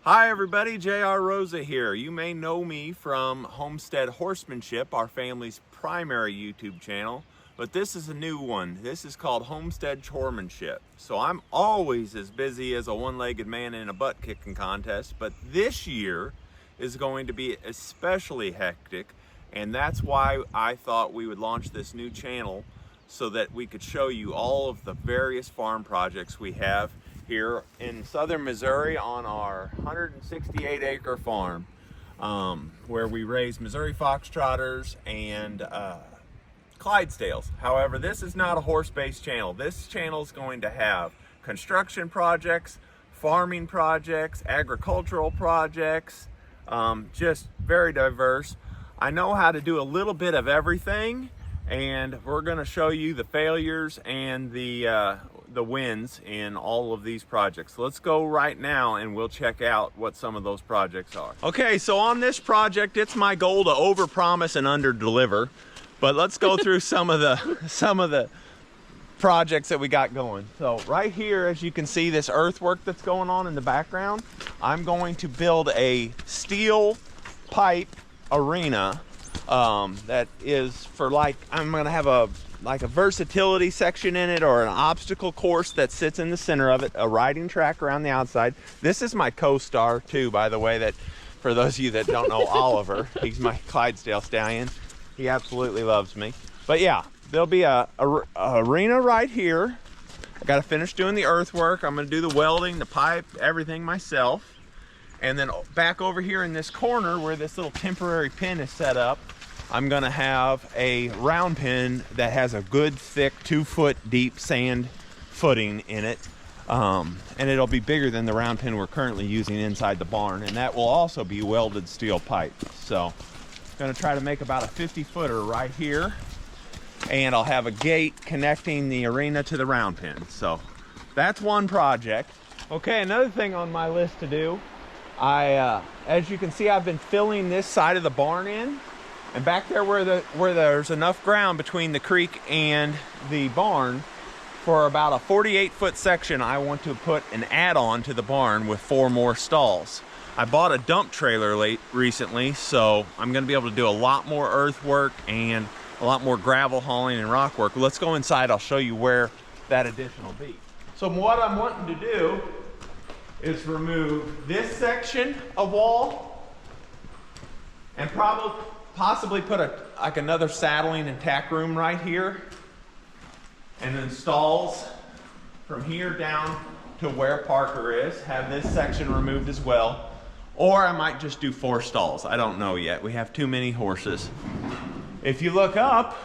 Hi everybody, Jr Rosa here. You may know me from Homestead Horsemanship, our family's primary YouTube channel, but this is a new one. This is called Homestead Choremanship. So I'm always as busy as a one-legged man in a butt-kicking contest, but this year is going to be especially hectic, and that's why I thought we would launch this new channel so that we could show you all of the various farm projects we have here in southern Missouri on our 168-acre farm, where we raise Missouri Foxtrotters and Clydesdales. However, this is not a horse-based channel. This channel is going to have construction projects, farming projects, agricultural projects, just very diverse. I know how to do a little bit of everything, and we're going to show you the failures and the wins in all of these projects. So let's go right now and we'll check out what some of those projects are. Okay, so on this project, it's my goal to overpromise and underdeliver. But let's go through some of the projects that we got going. So right here, as you can see, this earthwork that's going on in the background, I'm going to build a steel pipe arena that is for, like, I'm gonna have a versatility section in it, or an obstacle course that sits in the center of it, a riding track around the outside. This is my co-star too, by the way, that for those of you that don't know Oliver, he's my Clydesdale stallion. He absolutely loves me. But yeah, there'll be a arena right here. I got to finish doing the earthwork. I'm going to do the welding, the pipe, everything myself. And then back over here in this corner where this little temporary pin is set up, I'm gonna have a round pin that has a good thick 2-foot deep sand footing in it, and it'll be bigger than the round pin we're currently using inside the barn, and that will also be welded steel pipe. So gonna try to make about a 50-footer right here, and I'll have a gate connecting the arena to the round pin. So that's one project. Okay, another thing on my list to do, as you can see, I've been filling this side of the barn in. And back there where there's enough ground between the creek and the barn, for about a 48-foot section, I want to put an add-on to the barn with 4 more stalls. I bought a dump trailer recently, so I'm going to be able to do a lot more earthwork and a lot more gravel hauling and rock work. Let's go inside. I'll show you where that addition will be. So what I'm wanting to do is remove this section of wall and possibly put another saddling and tack room right here, and then stalls from here down to where Parker is. Have this section removed as well, or I might just do 4 stalls. I don't know yet. We have too many horses. If you look up,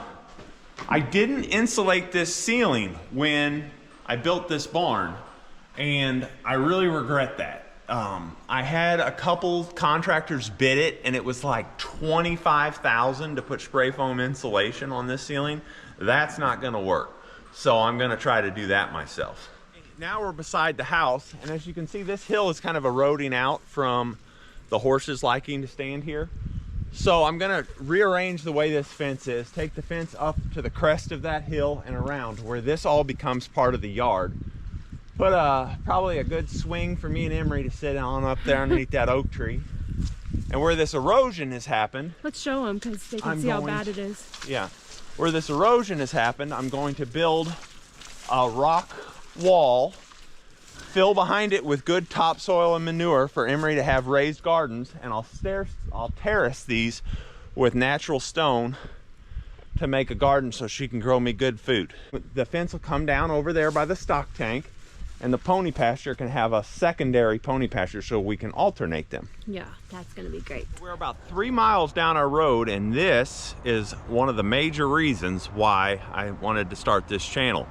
I didn't insulate this ceiling when I built this barn, and I really regret that. I had a couple contractors bid it, and it was like $25,000 to put spray foam insulation on this ceiling. That's not going to work. So I'm going to try to do that myself. Now we're beside the house, and as you can see, this hill is kind of eroding out from the horses liking to stand here. So I'm going to rearrange the way this fence is, take the fence up to the crest of that hill and around where this all becomes part of the yard. Put probably a good swing for me and Emery to sit on up there underneath that oak tree. And where this erosion has happened... Let's show them because they can see how bad it is. Yeah. Where this erosion has happened, I'm going to build a rock wall, fill behind it with good topsoil and manure for Emery to have raised gardens, and I'll terrace these with natural stone to make a garden so she can grow me good food. The fence will come down over there by the stock tank, and the pony pasture can have a secondary pony pasture so we can alternate them. Yeah, that's gonna be great. We're about 3 miles down our road, and this is one of the major reasons why I wanted to start this channel.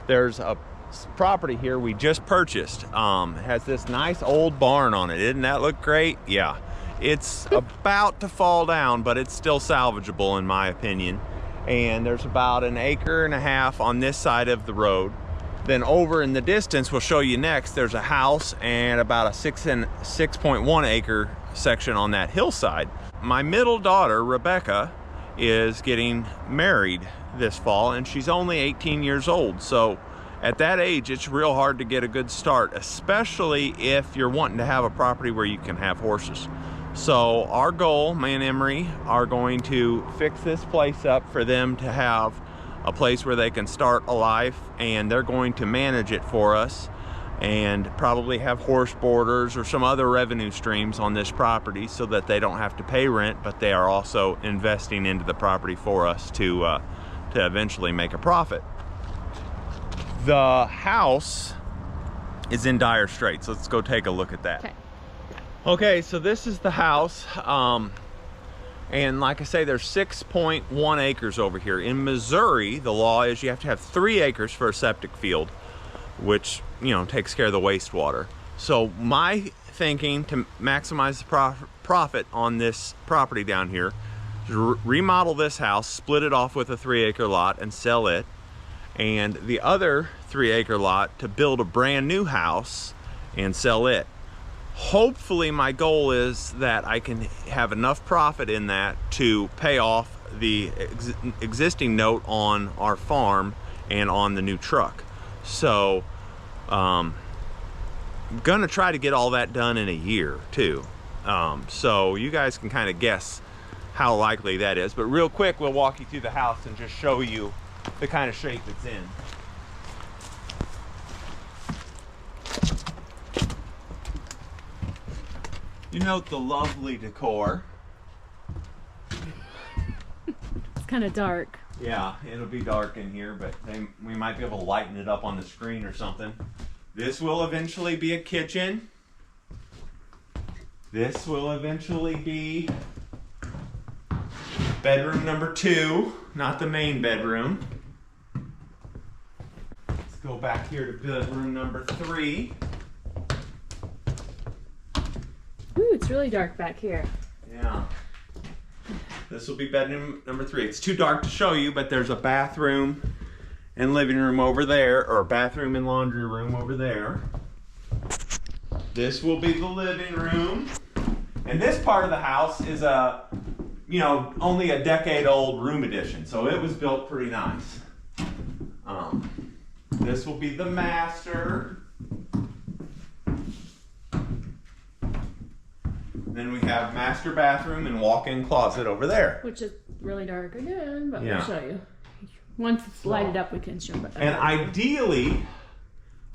There's a property here we just purchased. It has this nice old barn on it. Didn't that look great? Yeah. It's about to fall down, but it's still salvageable in my opinion. And there's about 1.5 acres on this side of the road. Then over in the distance, we'll show you next, there's a house and about a 6.1 acre section on that hillside. My middle daughter, Rebecca, is getting married this fall, and she's only 18 years old. So at that age, it's real hard to get a good start, especially if you're wanting to have a property where you can have horses. So our goal, me and Emeri, are going to fix this place up for them to have a place where they can start a life, and they're going to manage it for us and probably have horse boarders or some other revenue streams on this property so that they don't have to pay rent, but they are also investing into the property for us to eventually make a profit. The house is in dire straits. Let's go take a look at that. Okay, so this is the house. And like I say, there's 6.1 acres over here. In Missouri, the law is you have to have 3 acres for a septic field, which, you know, takes care of the wastewater. So my thinking to maximize the profit on this property down here is remodel this house, split it off with a 3-acre lot and sell it, and the other 3-acre lot to build a brand new house and sell it. Hopefully my goal is that I can have enough profit in that to pay off the existing note on our farm and on the new truck. So I'm gonna try to get all that done in a year too. So you guys can kind of guess how likely that is, but real quick we'll walk you through the house and just show you the kind of shape it's in. You note the lovely decor. It's kind of dark. Yeah, it'll be dark in here, but we might be able to lighten it up on the screen or something. This will eventually be a kitchen. This will eventually be bedroom number 2, not the main bedroom. Let's go back here to bedroom number 3. Ooh, it's really dark back here. Yeah. This will be bedroom number 3. It's too dark to show you, but there's a bathroom and living room over there, or bathroom and laundry room over there. This will be the living room. And this part of the house is only a decade-old room addition, so it was built pretty nice. This will be the master. Then we have master bathroom and walk-in closet over there. Which is really dark again, but yeah. We'll show you. Once it's lighted up, we can show it. And ideally,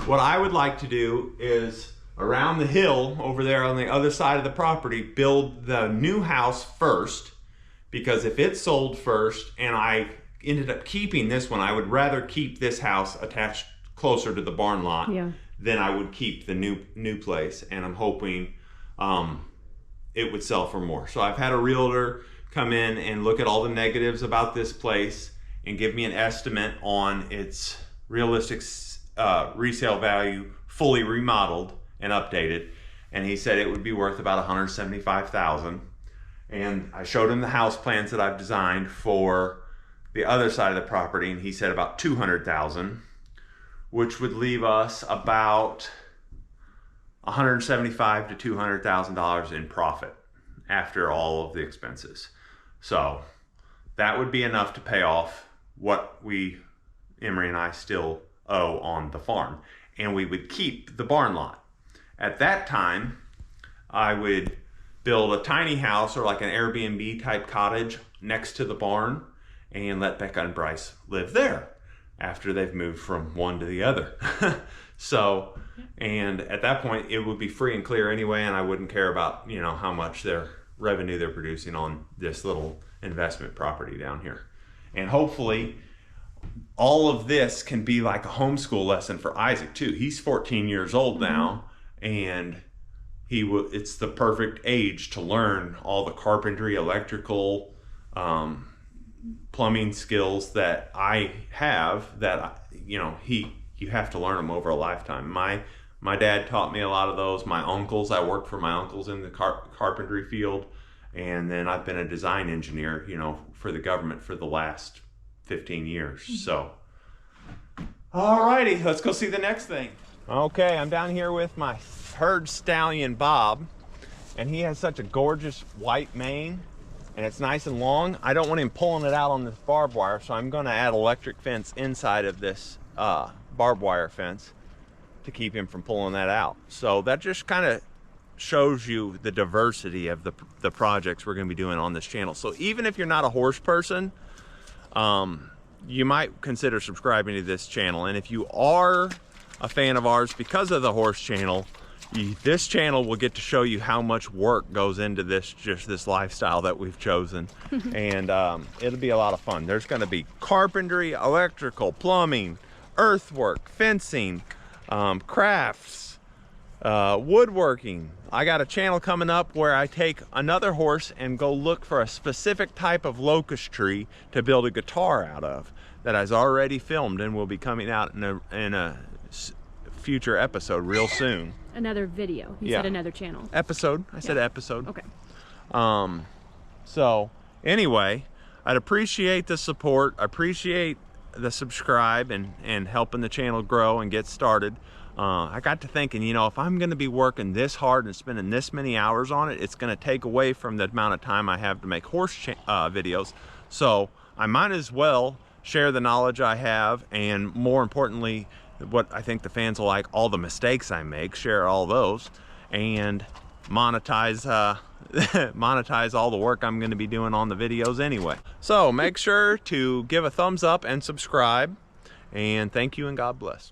what I would like to do is around the hill over there on the other side of the property, build the new house first, because if it's sold first and I ended up keeping this one, I would rather keep this house attached closer to the barn lot than I would keep the new place. And I'm hoping it would sell for more. So I've had a realtor come in and look at all the negatives about this place and give me an estimate on its realistic resale value, fully remodeled and updated. And he said it would be worth about $175,000. And I showed him the house plans that I've designed for the other side of the property, and he said about $200,000, which would leave us about $175,000 to $200,000 in profit after all of the expenses. So that would be enough to pay off what Emeri and I still owe on the farm, and we would keep the barn lot. At that time, I would build a tiny house or like an Airbnb type cottage next to the barn and let Becca and Bryce live there after they've moved from one to the other. So, and at that point it would be free and clear anyway, and I wouldn't care about, how much their revenue they're producing on this little investment property down here. And hopefully all of this can be like a homeschool lesson for Isaac too. He's 14 years old now, and it's the perfect age to learn all the carpentry, electrical, plumbing skills that I have that, you have to learn them over a lifetime. My dad taught me a lot of those. My uncles, I worked for my uncles in the carpentry field. And then I've been a design engineer, for the government for the last 15 years. So, alrighty, let's go see the next thing. Okay, I'm down here with my herd stallion, Bob. And he has such a gorgeous white mane. And it's nice and long. I don't want him pulling it out on this barbed wire, so I'm going to add electric fence inside of this barbed wire fence to keep him from pulling that out. So that just kind of shows you the diversity of the projects we're going to be doing on this channel. So even if you're not a horse person, you might consider subscribing to this channel. And if you are a fan of ours because of the horse channel, this channel will get to show you how much work goes into this lifestyle that we've chosen. And it'll be a lot of fun. There's going to be carpentry, electrical, plumbing, earthwork, fencing, crafts, woodworking. I got a channel coming up where I take another horse and go look for a specific type of locust tree to build a guitar out of, that is already filmed and will be coming out in a future episode real soon. Another video. You said another channel. Episode. I said episode. Okay. So anyway, I'd appreciate the support. I appreciate the subscribe and helping the channel grow and get started. I got to thinking, you know, if I'm going to be working this hard and spending this many hours on it, it's going to take away from the amount of time I have to make horse videos. So I might as well share the knowledge I have, and more importantly, what I think the fans will like, all the mistakes I make, share all those, and monetize monetize all the work I'm going to be doing on the videos anyway. So make sure to give a thumbs up and subscribe, and thank you and God bless.